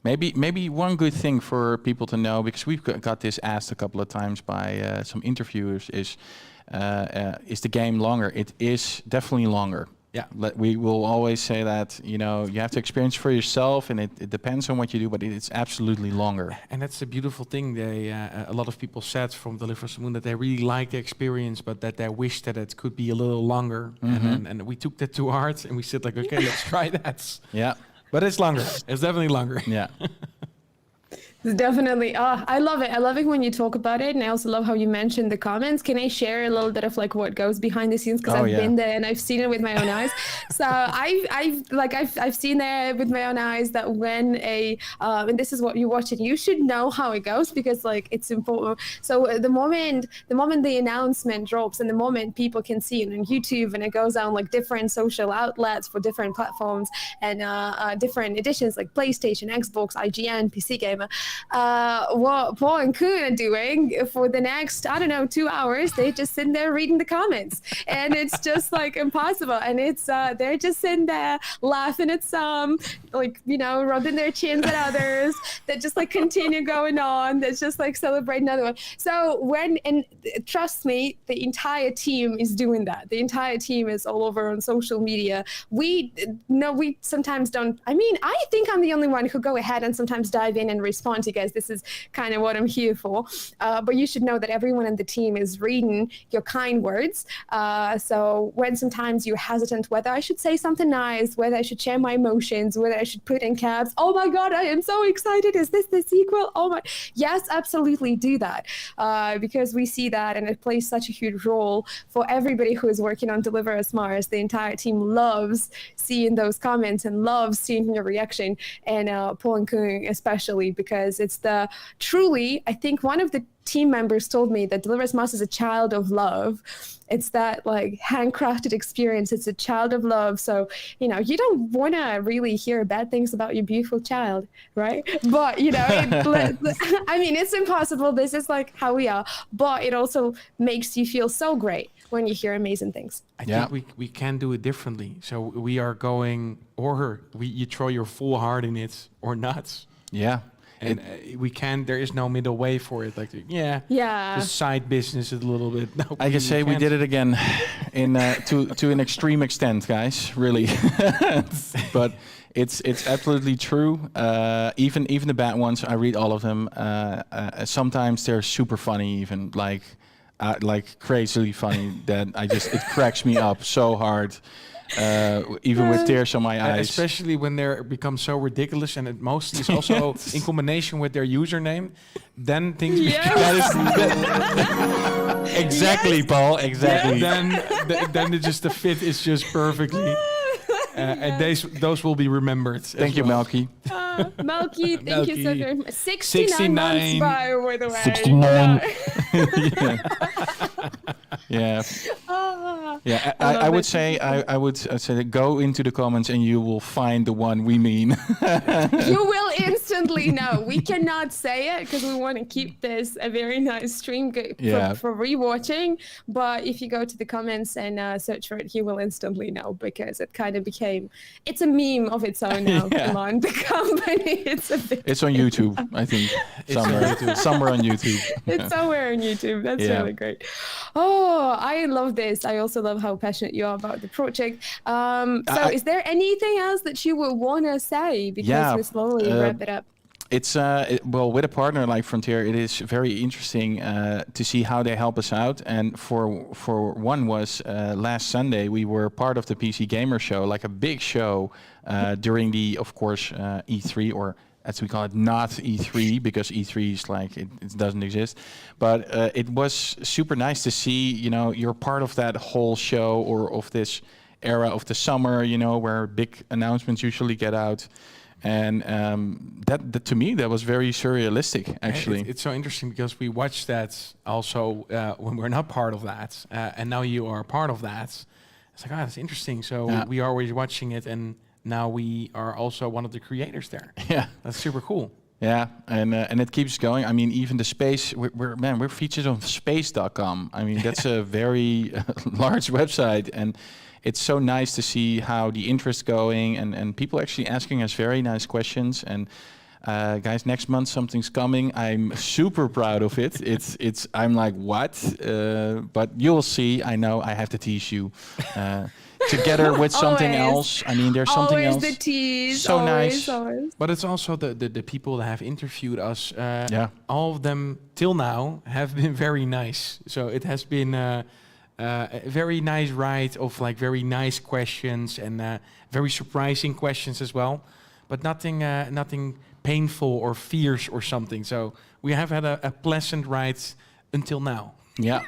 Maybe one good thing for people to know, because we've got this asked a couple of times by some interviewers, is the game longer? It is definitely longer. Yeah, we will always say that, you have to experience for yourself, and it depends on what you do, but it's absolutely longer. And that's the beautiful thing. A lot of people said from Deliver Us the Moon that they really like the experience, but that they wish that it could be a little longer. Mm-hmm. And we took that to heart, and we said like, okay, let's try that. Yeah. But it's longer. It's definitely longer. Yeah. Definitely. I love it. I love it when you talk about it, and I also love how you mentioned the comments. Can I share a little bit of like what goes behind the scenes? Because I've been there and I've seen it with my own eyes. So I've seen there with my own eyes that when and this is what you watch it, you should know how it goes, because like it's important. So the moment the announcement drops and the moment people can see it on YouTube and it goes on like different social outlets for different platforms and different editions like PlayStation, Xbox, IGN, PC Gamer. What Paul and Koen are doing for the next, 2 hours, they just sitting there reading the comments, and it's just like impossible. And it's they're just sitting there laughing at some, rubbing their chins at others. That just like continue going on. That's just like celebrating another one. So trust me, the entire team is doing that. The entire team is all over on social media. We sometimes don't. I mean, I think I'm the only one who go ahead and sometimes dive in and respond to you guys. This is kind of what I'm here for. But you should know that everyone in the team is reading your kind words. So when sometimes you're hesitant whether I should say something nice, whether I should share my emotions, whether I should put in caps, oh my God, I am so excited. Is this the sequel? Oh my, yes, absolutely do that. Because we see that, and it plays such a huge role for everybody who is working on Deliver Us Mars. The entire team loves seeing those comments and loves seeing your reaction, and Paul and Koen especially, because it's truly, I think one of the team members told me that Deliver Us Mars is a child of love. It's that like handcrafted experience. It's a child of love. So, you don't want to really hear bad things about your beautiful child, right? But, I mean, it's impossible. This is like how we are. But it also makes you feel so great when you hear amazing things. I think we can do it differently. So we are going, you throw your full heart in it or not. Yeah. And we can. There is no middle way for it. Like, the side business is a little bit. No, I can say we did it again, to an extreme extent, guys. Really, but it's absolutely true. Even the bad ones, I read all of them. Sometimes they're super funny, even like crazily funny. That it cracks me up so hard. Even with tears on my eyes. Especially when they become so ridiculous, and it mostly is also in combination with their username, then things become... Exactly, Paul, exactly. Then it's just the fit is just perfectly... And those will be remembered. Thank you, Melky. Melky, thank you so very much. 69 69. months by the way. 69. Yeah. Ah. Yeah, I I love would it. say I would say that go into the comments and you will find the one we mean. You will instantly know. We cannot say it because we want to keep this a very nice stream for rewatching. But if you go to the comments and search for it, you will instantly know because it kind of it's a meme of its own now. Yeah. Come on, the company. It's on YouTube, I think. Somewhere on YouTube. It's somewhere on YouTube. That's really great. Oh, I love this. I also love how passionate you are about the project. Is there anything else that you would want to say? Because we slowly wrap it up. It's well, with a partner like Frontier, it is very interesting to see how they help us out. And for one was last Sunday we were part of the PC Gamer Show, like a big show during the, of course, E3, or as we call it, not E3, because E3 is like it doesn't exist. But it was super nice to see, you're part of that whole show, or of this era of the summer, where big announcements usually get out. And that to me, that was very surrealistic, actually. It's so interesting because we watched that also when we're not part of that. And now you are part of that. It's like, that's interesting. So we are always watching it, and now we are also one of the creators there. Yeah. That's super cool. Yeah, and it keeps going. I mean, even the space, we're featured on space.com. I mean, that's a very large website, and it's so nice to see how the interest going, and people actually asking us very nice questions. And guys, next month something's coming. I'm super proud of it. I'm like, what? But you'll see. I know I have to tease you. Together with something else. I mean, there's something else. Always the tease. So always, nice. Always. But it's also the people that have interviewed us. All of them till now have been very nice. So it has been a very nice ride of like very nice questions and very surprising questions as well. But nothing painful or fierce or something. So we have had a pleasant ride until now. Yeah.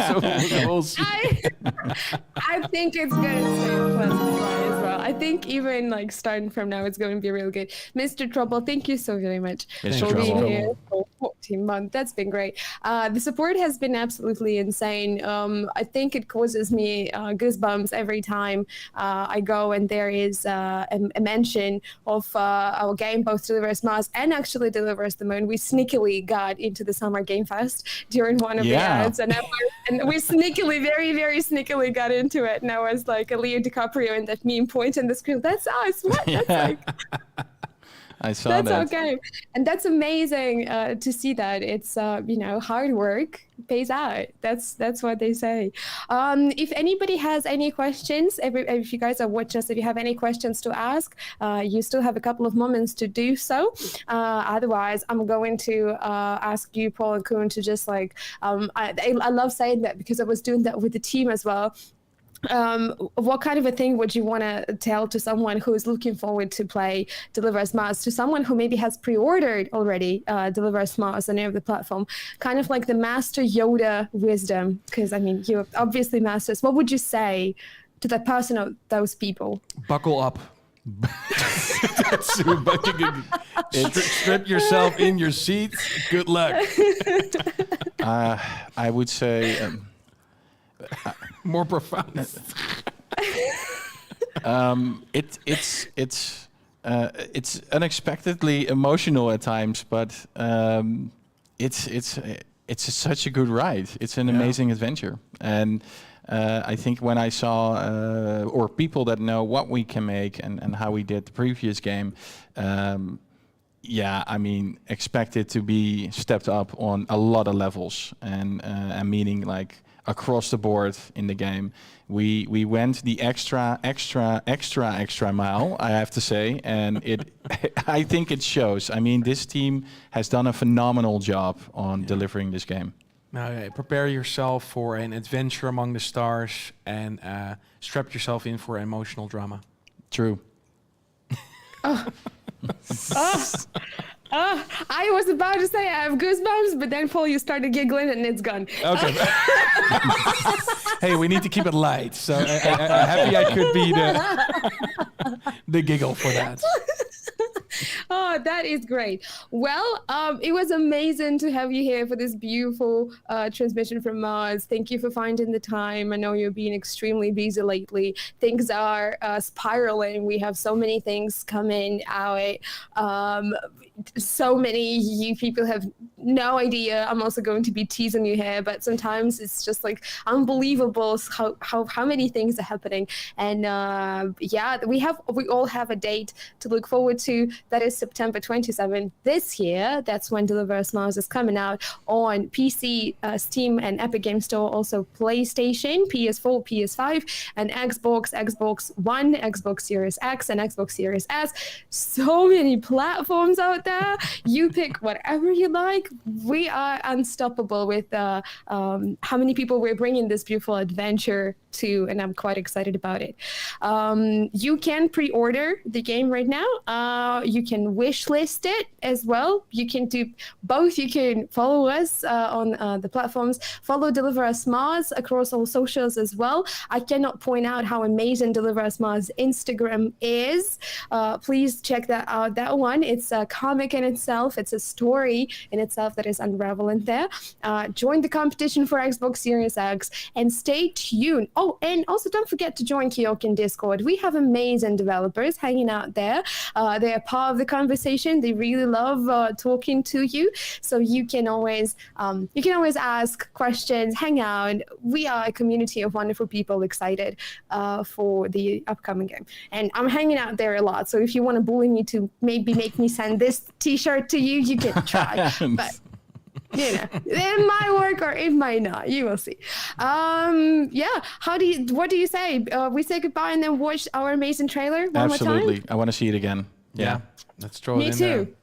So we'll see. I think it's going to stay a pleasant ride as well. I think even like starting from now, it's going to be real good. Mr. Trouble, thank you so very much for being here for 14 months. That's been great. The support has been absolutely insane. I think it causes me goosebumps every time I go and there is a mention of our game, both Delivers Mars and actually Delivers the Moon. We sneakily got into the Summer Game Fest during one of the ads, and we sneakily, very, very sneakily got into it. And I was like a Leo DiCaprio in that meme point in the screen. That's us. What? That's like. I saw that. That's okay, and that's amazing to see that. It's hard work pays out. That's what they say. If anybody has any questions, if you guys are watching us, if you have any questions to ask, you still have a couple of moments to do so. Otherwise, I'm going to ask you, Paul and Koen, to just like I love saying that because I was doing that with the team as well. What kind of a thing would you want to tell to someone who is looking forward to play Delivers Mars, to someone who maybe has pre-ordered already Delivers Mars on any of the platform, kind of like the Master Yoda wisdom? Because I mean, you're obviously masters. What would you say to that person or those people? Buckle up. Strip yourself in your seat. Good luck. I would say. More profound. It's unexpectedly emotional at times, but it's such a good ride. It's an amazing adventure, and I think when I saw or people that know what we can make and how we did the previous game, I mean, expect it to be stepped up on a lot of levels, and meaning like across the board in the game. We went the extra mile, I have to say, and I think it shows. I mean, this team has done a phenomenal job on delivering this game. Now, prepare yourself for an adventure among the stars and strap yourself in for emotional drama. True. I was about to say I have goosebumps, but then Paul, you started giggling and it's gone. Okay. Hey, we need to keep it light. So I'm happy I could be the giggle for that. Oh, that is great. Well, it was amazing to have you here for this beautiful transmission from Mars. Thank you for finding the time. I know you're being extremely busy lately. Things are spiraling. We have so many things coming out. So many you people have no idea. I'm also going to be teasing you here, but sometimes it's just like unbelievable how many things are happening. And yeah, we all have a date to look forward to. That is September 27th this year. That's when Deliver Us Mars is coming out on PC, Steam, and Epic Game Store. Also PlayStation, PS4, PS5, and Xbox One, Xbox Series X, and Xbox Series S. So many platforms out there. You pick whatever you like. We are unstoppable with how many people we're bringing this beautiful adventure to, and I'm quite excited about it. You can pre-order the game right now. You can wish list it as well. You can do both. You can follow us on the platforms. Follow Deliver Us Mars across all socials as well. I cannot point out how amazing Deliver Us Mars Instagram is. Please check that out. That one, it's a comic in itself. It's a story in itself that is unraveling there. Join the competition for Xbox Series X and stay tuned. Oh, and also don't forget to join KeokeN Discord. We have amazing developers hanging out there. They are part of the conversation. They really love talking to you. So you can always ask questions, hang out. We are a community of wonderful people excited for the upcoming game. And I'm hanging out there a lot. So if you want to bully me to maybe make me send this t-shirt to you, you can try. But you know, it might work or it might not. You will see. Yeah. What do you say? We say goodbye and then watch our amazing trailer one more time? Absolutely. I want to see it again. Yeah. Let's throw it in Me there. too.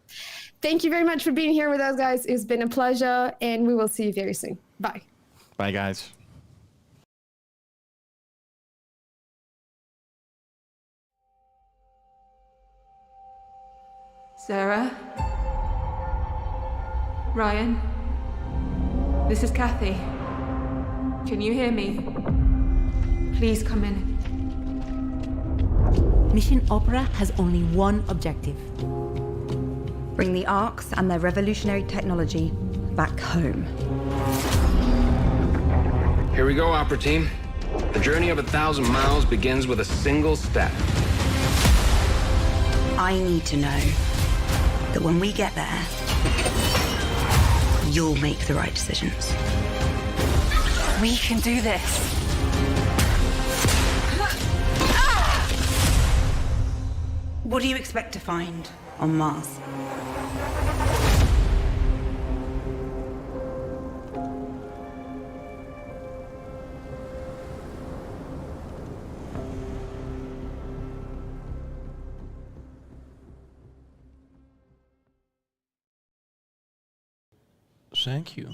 Thank you very much for being here with us, guys. It's been a pleasure, and we will see you very soon. Bye. Bye, guys. Sarah? Ryan? This is Kathy. Can you hear me? Please come in. Mission Opera has only one objective. Bring the arcs and their revolutionary technology back home. Here we go, Opera Team. The journey of 1,000 miles begins with a single step. I need to know that when we get there, you'll make the right decisions. We can do this. What do you expect to find on Mars? Thank you.